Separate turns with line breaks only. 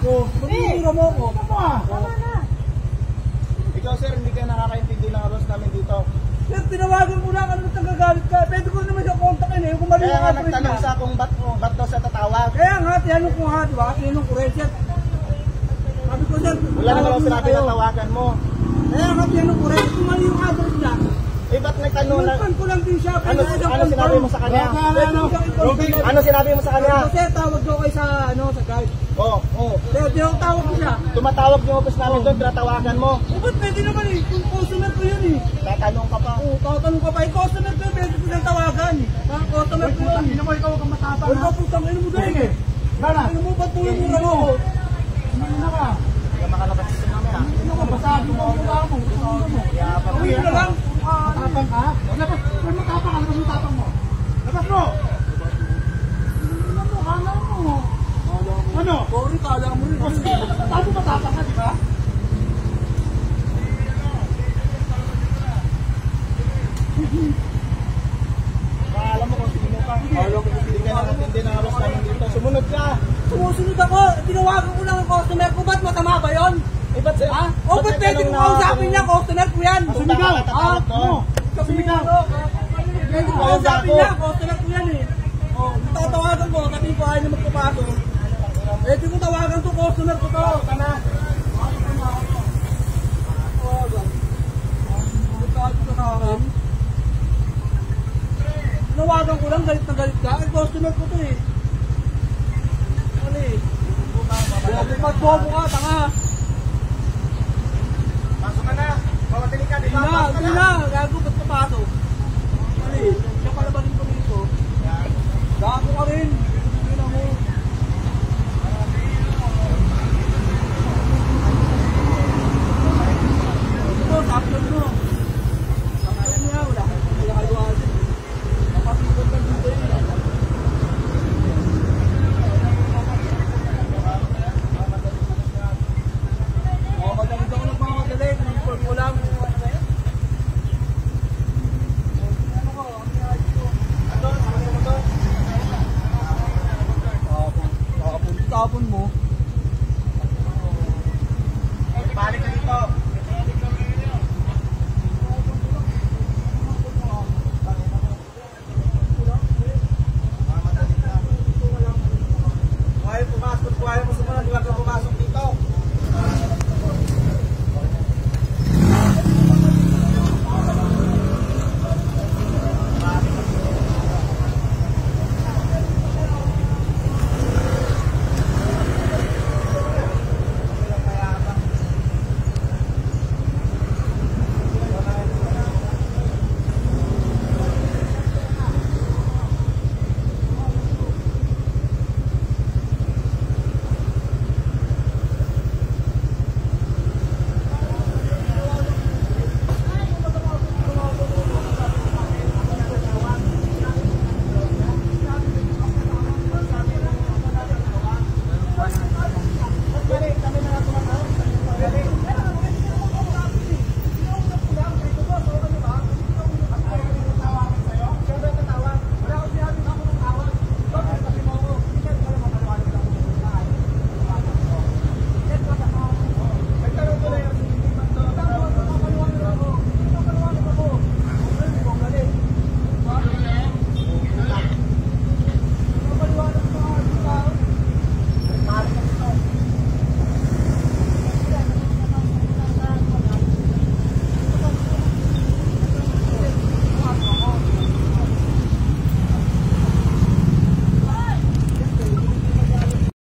Oh, magmumura mo ako.
Tama na.
Ikaw sir, hindi ka nakakaintindi ng arroz namin dito.
Sir, tinawagan mo lang, ano nagagalit ka? Pwede ko naman siya kontakin eh, kung mali
Kaya
yung
nga
address
nagtanong
niya.
sa kung ba't daw sa tatawag.
Kaya nga, tinanong ko nga, di ba? Tinanong ko rin, sir. Sabi ko, sir,
Wala naman ako
tawag
sinabi
kayo.
na tawagan mo.
Kaya nga, tinanong ko rin, kung mali yung address niya.
Eh ba't nagtanong na?
Tinanong ko lang din siya.
Ano sinabi mo sa kanya? Ano sinabi mo sa kanya?
Sir, tawag daw kayo sa, sa guide.
Oo.
Sir, tinatawag ko siya.
Tumatawag yung office namin doon, tinatawagan mo.
O, ba't pwede naman eh? Kung customer ko yun eh.
Tatanong ka pa.
Oo, tatanong ka pa. Yung customer ko, pwede ko siyang tawagan. Parang customer ko yun.
Hindi mo ikaw kang matapang
Ay, kaputang, ano mo dahil eh? Ano mo, ba't tuloy mura mo? Ano na ka?
Hindi ka makalabas dito namin ah.
Ano ka, basabi mo ang mura mo?
Yapang mo
Uwi na lang.
Matapang ka? Labas! Kung matapang ka, labas mo tapang mo. Labas mo!
Ano mo?
Ano?
Sorry, kala mo rin.
Paano matapang ka, di ba? Alam mo kung sino ka. Hindi ka nakatindi ng arroz namin dito. Sumunod ka.
Sumusunod ako. Tinawagan ko lang ang customer ko. Ba't masama ba yun?
Eh, ba't sir?
Ha? O, ba't pwede ko kausapin niya? Customer ko yan.
Sumigaw!
Sumigaw! Pwede ko kausapin niya. Customer ko yan eh. O, tatawagan ko. Kasi ko ayaw na magpapasok. Pwede ko tawagan to. Customer ko to. Kana. Tinawagan ko lang. Galit na galit ka. Eh, customer ko to eh. Ano eh? Bobo ka, tanga.
Pasok ka na. Pawatili ka, di ba?
Hindi na. Gago, ba't papasok? Ano eh? Siya pala ba rin dito? Gago ka rin. Hindi na mo. Ito, tapos mo. Tapos niya, wala kang nagagawa din. Napasigot ka dito eh. Magalit ako nagmamadali. Confirm ko lang. Tapon mo.